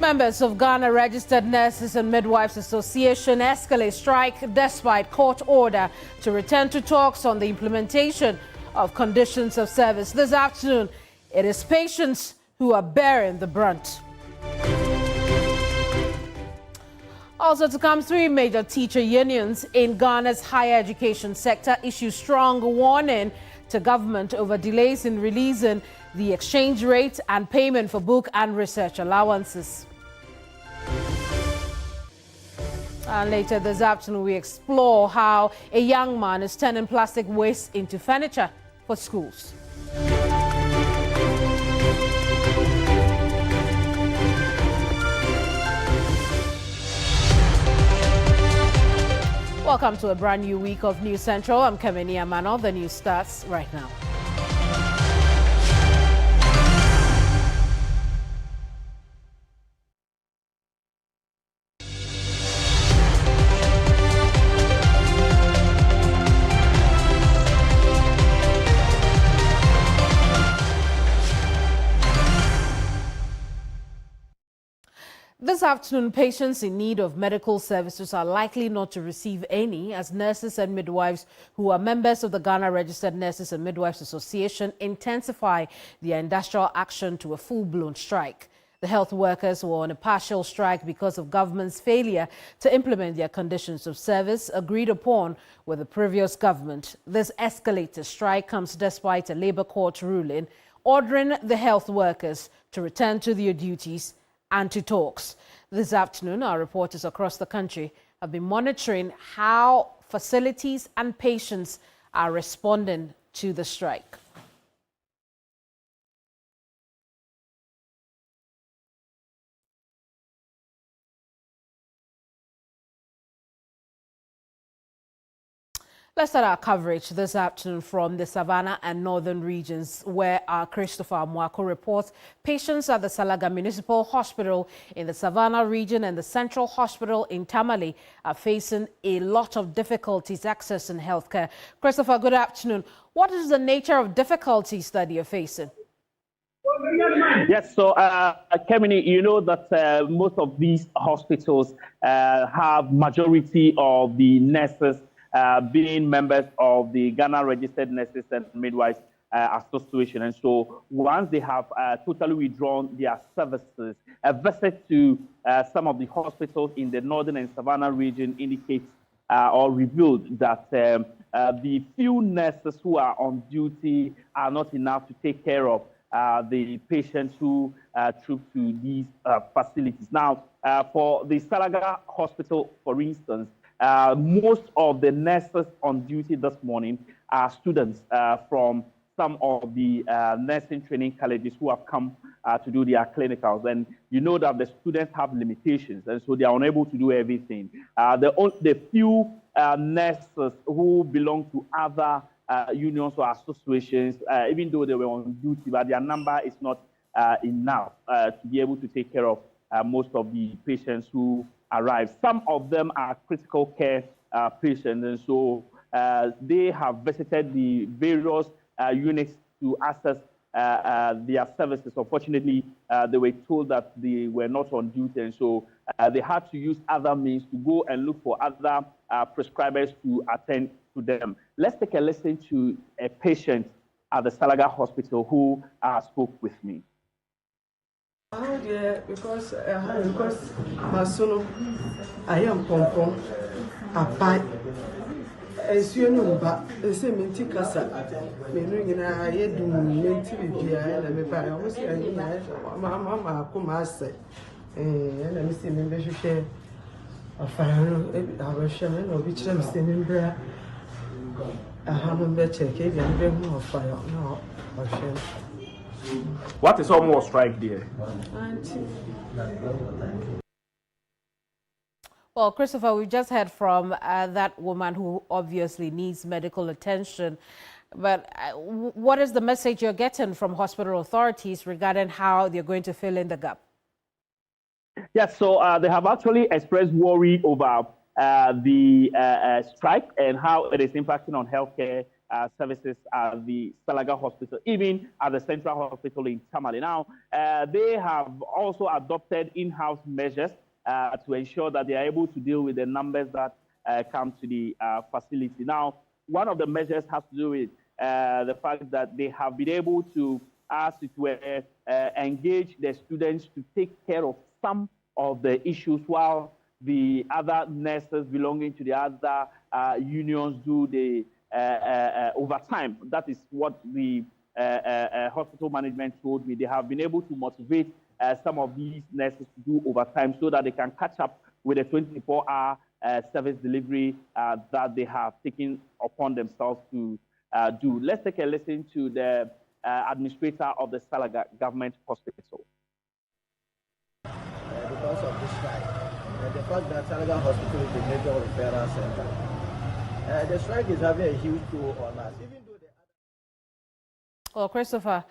Members of Ghana Registered Nurses and Midwives Association escalate strike despite court order to return to talks on the implementation of conditions of service. This afternoon, it is patients who are bearing the brunt. Also to come, 3 major teacher unions in Ghana's higher education sector issue strong warning to government over delays in releasing the exchange rate and payment for book and research allowances. And later this afternoon, we explore how a young man is turning plastic waste into furniture for schools. Welcome to a brand new week of News Central. I'm Kamini Amano. The news starts right now. This afternoon, patients in need of medical services are likely not to receive any as nurses and midwives who are members of the Ghana Registered Nurses and Midwives Association intensify their industrial action to a full-blown strike. The health workers were on a partial strike because of government's failure to implement their conditions of service agreed upon with the previous government. This escalated strike comes despite a Labour court ruling ordering the health workers to return to their duties and to talks. This afternoon, our reporters across the country have been monitoring how facilities and patients are responding to the strike. Let's start our coverage this afternoon from the Savannah and Northern regions, where our Christopher Mwako reports patients at the Salaga Municipal Hospital in the Savannah region and the Central Hospital in Tamale are facing a lot of difficulties accessing healthcare. Christopher, good afternoon. What is the nature of difficulties that you're facing? Yes, so Kemini, you know that most of these hospitals have majority of the nurses being members of the Ghana Registered Nurses and Midwives Association. And so once they have totally withdrawn their services, a visit to some of the hospitals in the Northern and Savannah region indicates or revealed that the few nurses who are on duty are not enough to take care of the patients who troop to these facilities. Now, for the Salaga Hospital, for instance, most of the nurses on duty this morning are students from some of the nursing training colleges who have come to do their clinicals. And you know that the students have limitations, and so they are unable to do everything. The few nurses who belong to other unions or associations, even though they were on duty, but their number is not enough to be able to take care of most of the patients who arrive. Some of them are critical care patients, and so they have visited the various units to access their services. Unfortunately, they were told that they were not on duty, and so they had to use other means to go and look for other prescribers to attend to them. Let's take a listen to a patient at the Salaga Hospital who spoke with me. Oh yeah, because my son, I am pompom, a pie. As you know, but the same minty casa, meaning I do minty and I'm a pie. I was saying, Mamma, come, I say, and I'm seeing membership share a fire, our shaman or which I'm standing there. I haven't better cake and very more fire, no, or share. What is almost strike there? Well, Christopher, we just heard from that woman who obviously needs medical attention. But what is the message you're getting from hospital authorities regarding how they're going to fill in the gap? Yes, so they have actually expressed worry over the strike and how it is impacting on healthcare services at the Salaga Hospital, even at the Central Hospital in Tamale. Now, they have also adopted in-house measures to ensure that they are able to deal with the numbers that come to the facility. Now, one of the measures has to do with the fact that they have been able to, as it were, engage the students to take care of some of the issues while the other nurses belonging to the other unions do the overtime. That is what the hospital management told me. They have been able to motivate some of these nurses to do overtime so that they can catch up with the 24-hour service delivery that they have taken upon themselves to do. Let's take a listen to the administrator of the Salaga Government Hospital. Because of this strike, the fact that Salaga Hospital is the major referral center, the strike is having a huge toll on us. Even though Well, Christopher,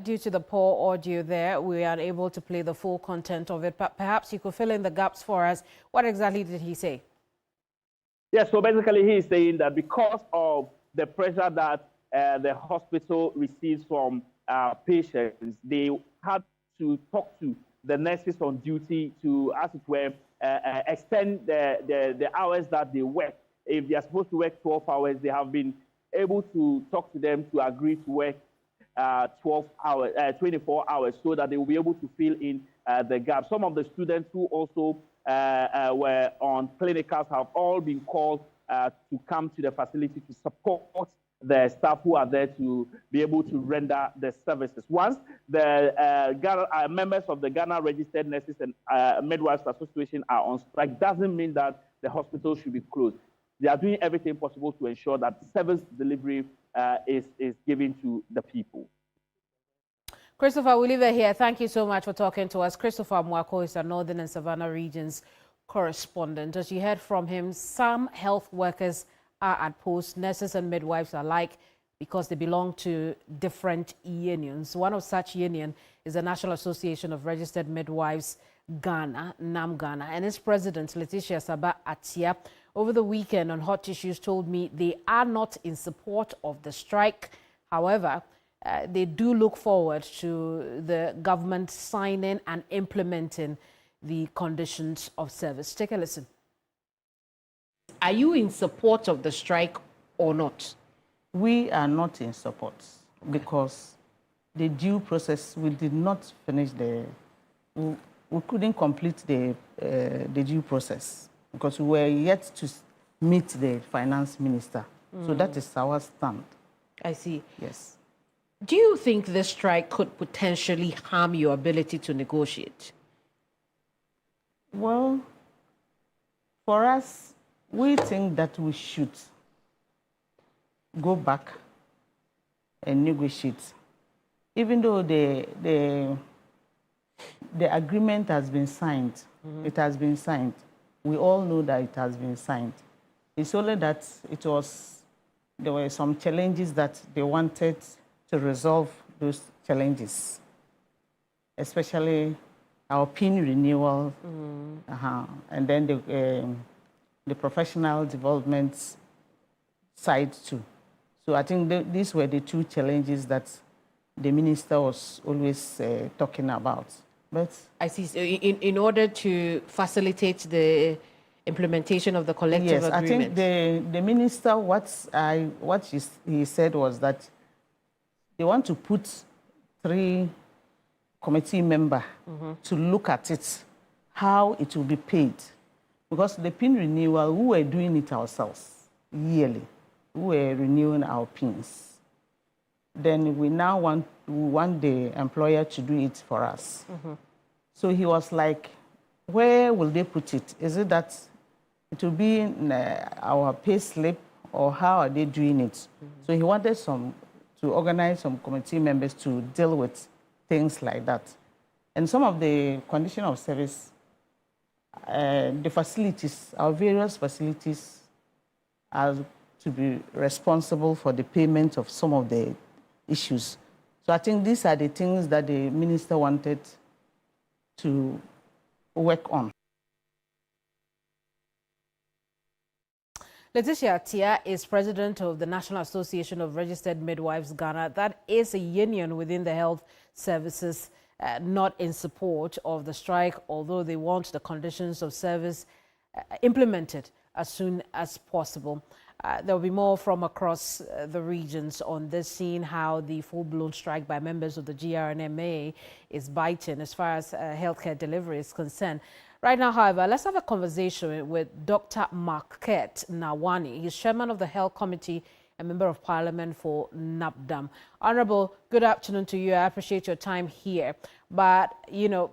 due to the poor audio there, we are unable to play the full content of it, but perhaps you could fill in the gaps for us. What exactly did he say? Yes, so basically he is saying that because of the pressure that the hospital receives from patients, they had to talk to the nurses on duty to, as it were, extend the hours that they work. If they are supposed to work 12 hours, they have been able to talk to them to agree to work 24 hours so that they will be able to fill in the gap. Some of the students who also were on clinicals have all been called to come to the facility to support the staff who are there to be able to render the services. Once the members of the Ghana Registered Nurses and Midwives Association are on strike, doesn't mean that the hospital should be closed. They are doing everything possible to ensure that service delivery is given to the people. Christopher, we'll leave it here. Thank you so much for talking to us. Christopher Mwako is a Northern and Savannah regions correspondent. As you heard from him, some health workers are at post, nurses and midwives alike, because they belong to different unions. One of such union is the National Association of Registered Midwives Ghana, NAM Ghana, and its president, Letitia Saba Atia, over the weekend on Hot Issues told me they are not in support of the strike. However, they do look forward to the government signing and implementing the conditions of service. Take a listen. Are you in support of the strike or not? We are not in support because the due process, we did not finish we couldn't complete the due process because we were yet to meet the finance minister. So that is our stand. I see. Yes. Do you think this strike could potentially harm your ability to negotiate? Well, for us, we think that we should go back and negotiate. Even though the agreement has been signed, it has been signed. We all know that it has been signed. It's only that there were some challenges that they wanted to resolve those challenges, especially our PIN renewal, and then the professional development side too. So I think these were the two challenges that the minister was always talking about. But I see. So in order to facilitate the implementation of the collective agreement. I think the minister, what he said was that they want to put 3 committee members to look at it, how it will be paid. Because the PIN renewal, we were doing it ourselves yearly. We were renewing our PINs. Then we now want the employer to do it for us. So he was like, where will they put it? Is it that it will be in our pay slip, or how are they doing it? So he wanted to organize some committee members to deal with things like that. And some of the condition of service, the facilities, our various facilities are to be responsible for the payment of some of the issues. So I think these are the things that the minister wanted to work on. Letitia Tia is president of the National Association of Registered Midwives Ghana. That is a union within the health services, not in support of the strike, although they want the conditions of service implemented as soon as possible. There will be more from across the regions on this, seeing how the full-blown strike by members of the GRNMA is biting as far as healthcare delivery is concerned. Right now, however, let's have a conversation with Dr. Marquette Nawani. He's chairman of the Health Committee and member of Parliament for NAPDAM. Honorable, good afternoon to you. I appreciate your time here. But, you know,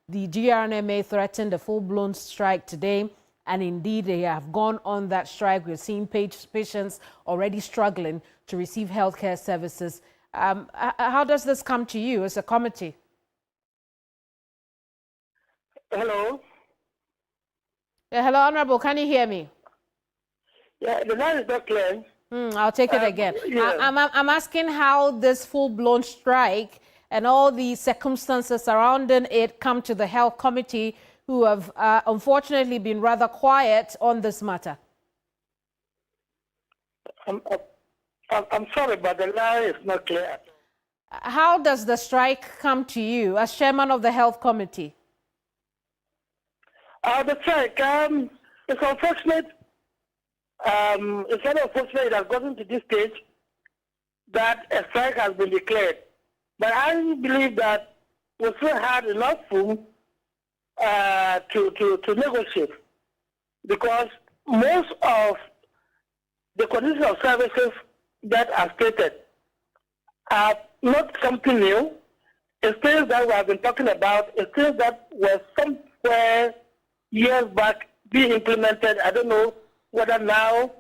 the GRNMA threatened a full-blown strike today, and indeed they have gone on that strike. We're seeing patients already struggling to receive healthcare services. How does this come to you as a committee? Hello. Yeah, hello, Honorable. Can you hear me? Yeah, the line is not clear. I'll take it again. Yeah. I'm asking how this full-blown strike and all the circumstances surrounding it come to the Health Committee, who have unfortunately been rather quiet on this matter. I'm sorry, but the line is not clear. How does the strike come to you as chairman of the Health Committee? The strike, it's unfortunate. It's very unfortunate it has gotten to this stage that a strike has been declared. But I believe that we still had enough room to negotiate, because most of the conditions of services that are stated are not something new. It's things that we have been talking about. It's things that were somewhere years back being implemented. I don't know whether now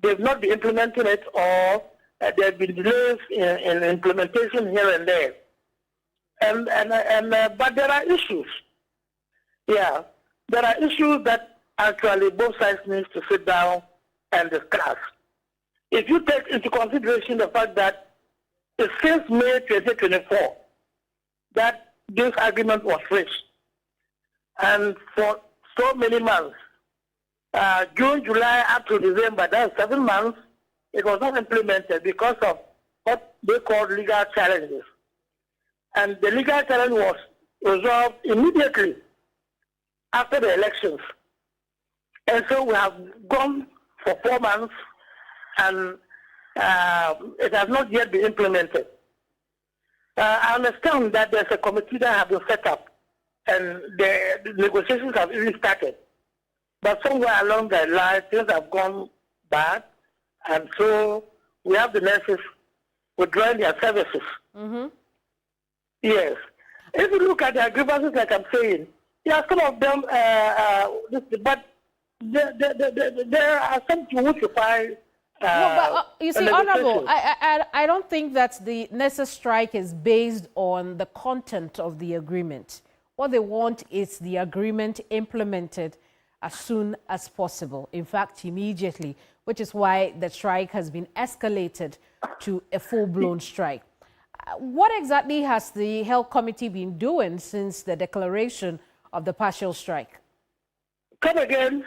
they've not been implementing it, or there have been delays in implementation here and there. But there are issues. Yeah, there are issues that actually both sides need to sit down and discuss. If you take into consideration the fact that it's since May 2024 that this agreement was reached, and for so many months, June, July, up to December, that's 7 months, it was not implemented because of what they call legal challenges. And the legal challenge was resolved immediately after the elections. And so we have gone for 4 months, and it has not yet been implemented. I understand that there's a committee that has been set up, and the negotiations have even started. But somewhere along the line, things have gone bad, and so we have the nurses withdrawing their services. Mm-hmm. Yes. If you look at the grievances, like I'm saying, yeah, some of them, but there are some which require. You see, Honorable, I don't think that the nurses' strike is based on the content of the agreement. What they want is the agreement implemented as soon as possible. In fact, immediately, which is why the strike has been escalated to a full-blown strike. What exactly has the Health Committee been doing since the declaration of the partial strike? Come again?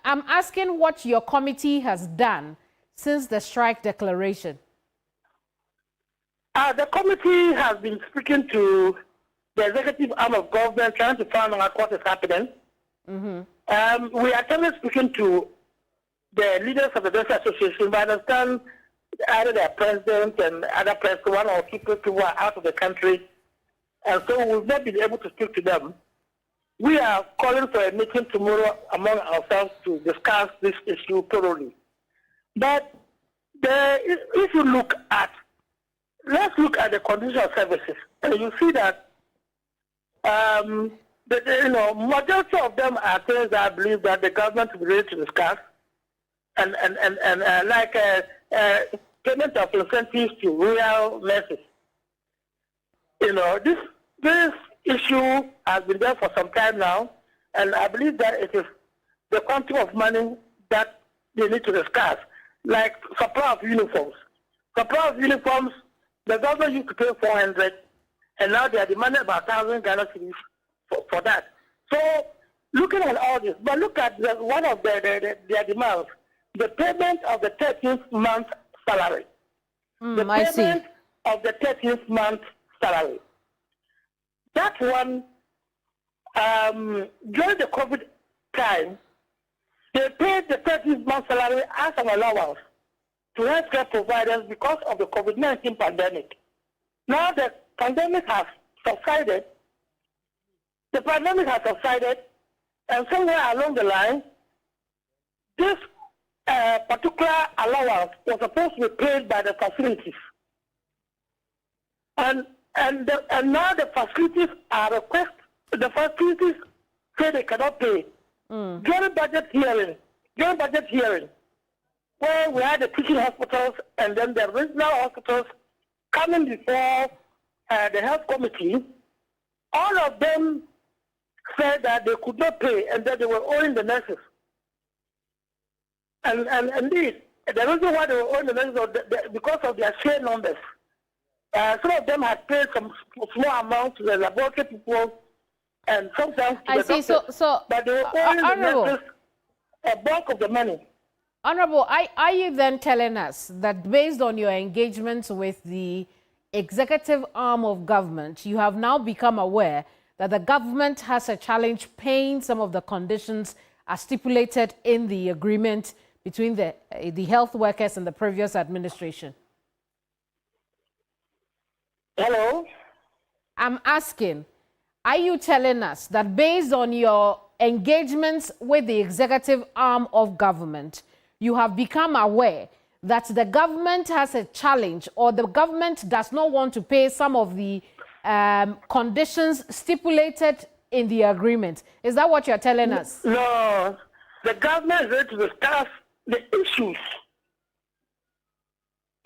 I'm asking what your committee has done since the strike declaration. The committee has been speaking to the executive arm of government, trying to find out what is happening. Mm-hmm. We are currently speaking to the leaders of the Nurses Association, but I understand either their president and other president, 1 or 2 people are out of the country, and so we've not been able to speak to them. We are calling for a meeting tomorrow among ourselves to discuss this issue thoroughly. But if you look at, let's look at the condition of services, and you see that majority of them are things that I believe that the government will be ready to discuss, and like payment of incentives to rural nurses. This issue has been there for some time now, and I believe that it is the quantum of money that they need to discuss, like supply of uniforms. Supply of uniforms, the government used to pay 400, and now they are demanding about 1,000 Ghana cedis for that. So looking at all this, but look at one of their demands, the payment of the 13th month salary. The I see. payment of the 13th month salary. That one, during the COVID time, they paid the 13th month salary as an allowance to healthcare providers because of the COVID-19 pandemic. Now the pandemic has subsided. The pandemic has subsided, and somewhere along the line, this particular allowance was supposed to be paid by the facilities. And now the facilities are the facilities say they cannot pay. During budget hearing, where we had the teaching hospitals and then the regional hospitals coming before the health committee, all of them said that they could not pay and that they were owing the nurses. And indeed, the reason why they were owing the nurses was because of their share numbers. Some of them had paid some small amount to the laboratory people and sometimes to the doctors. But they were owing the nurses a bulk of the money. Honorable, are you then telling us that based on your engagement with the executive arm of government, you have now become aware that the government has a challenge paying some of the conditions as stipulated in the agreement between the health workers and the previous administration? Hello? I'm asking, are you telling us that based on your engagements with the executive arm of government, you have become aware that the government has a challenge or the government does not want to pay some of the conditions stipulated in the agreement? Is that what you're telling us? No. The government is ready to discuss the issues.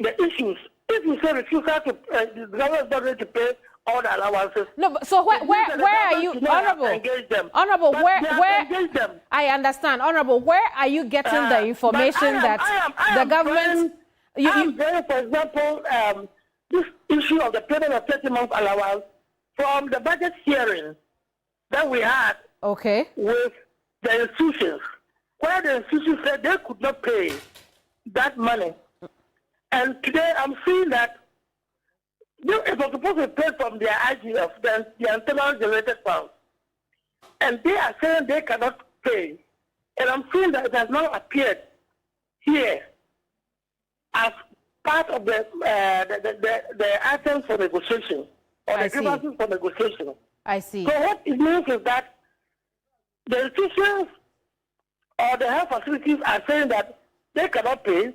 If you say refusal to, the government is not ready to pay all the allowances. No, but so where are you, Honorable? Honorable, where? I understand, Honorable. Where are you getting the information that the government? For example, this issue of the payment of 30-month allowance from the budget hearing that we had. Okay. With the institutions, where the institutions said they could not pay that money, and today I'm seeing that it was supposed to be paid from their IGF, the internal generated funds. And they are saying they cannot pay. And I'm seeing that it has now appeared here as part of the items for negotiation, or the grievances for negotiation. I see. So what it means is that the institutions or the health facilities are saying that they cannot pay,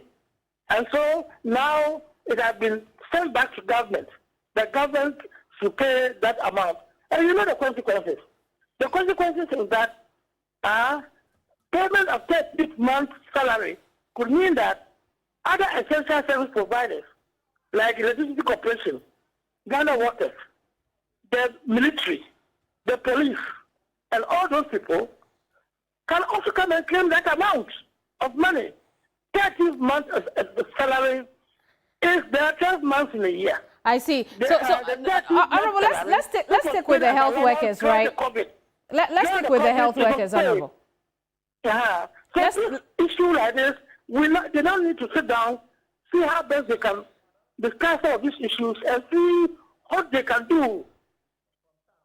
and so now it has been sent back to government. The government should pay that amount. And you know the consequences. The consequences is that payment of 30 months salary could mean that other essential service providers, like Electricity Corporation, Ghana Workers, the military, the police, and all those people can also come and claim that amount of money. 30 months of salary is there are 12 months in a year. I see. Honorable, let's stick with the health workers, right? Let's stick with the health workers, Honorable. So this issue like this, they don't need to sit down, see how best they can discuss all these issues and see what they can do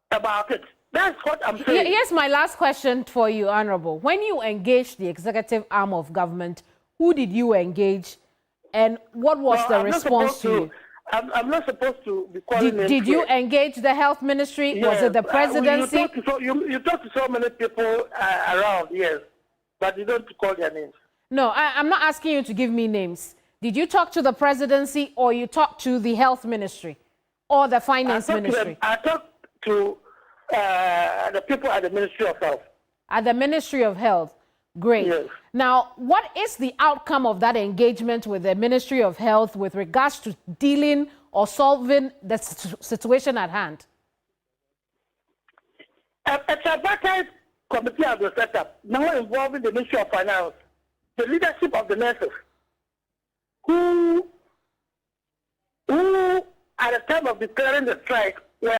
about it. That's what I'm saying. Here's my last question for you, Honorable. When you engaged the executive arm of government, who did you engage and what was the response to you? I'm not supposed to be calling names. Did you engage the health ministry? Yes. Was it the presidency? You talk to so many people around, yes, but you don't call their names. No, I'm not asking you to give me names. Did you talk to the presidency or you talked to the health ministry or the finance ministry? I talked to the people at the Ministry of Health. At the Ministry of Health. Great. Yes. Now, what is the outcome of that engagement with the Ministry of Health with regards to dealing or solving the situation at hand? A tripartite committee has been set up, now involving the Ministry of Finance, the leadership of the nurses, who at the time of declaring the strike,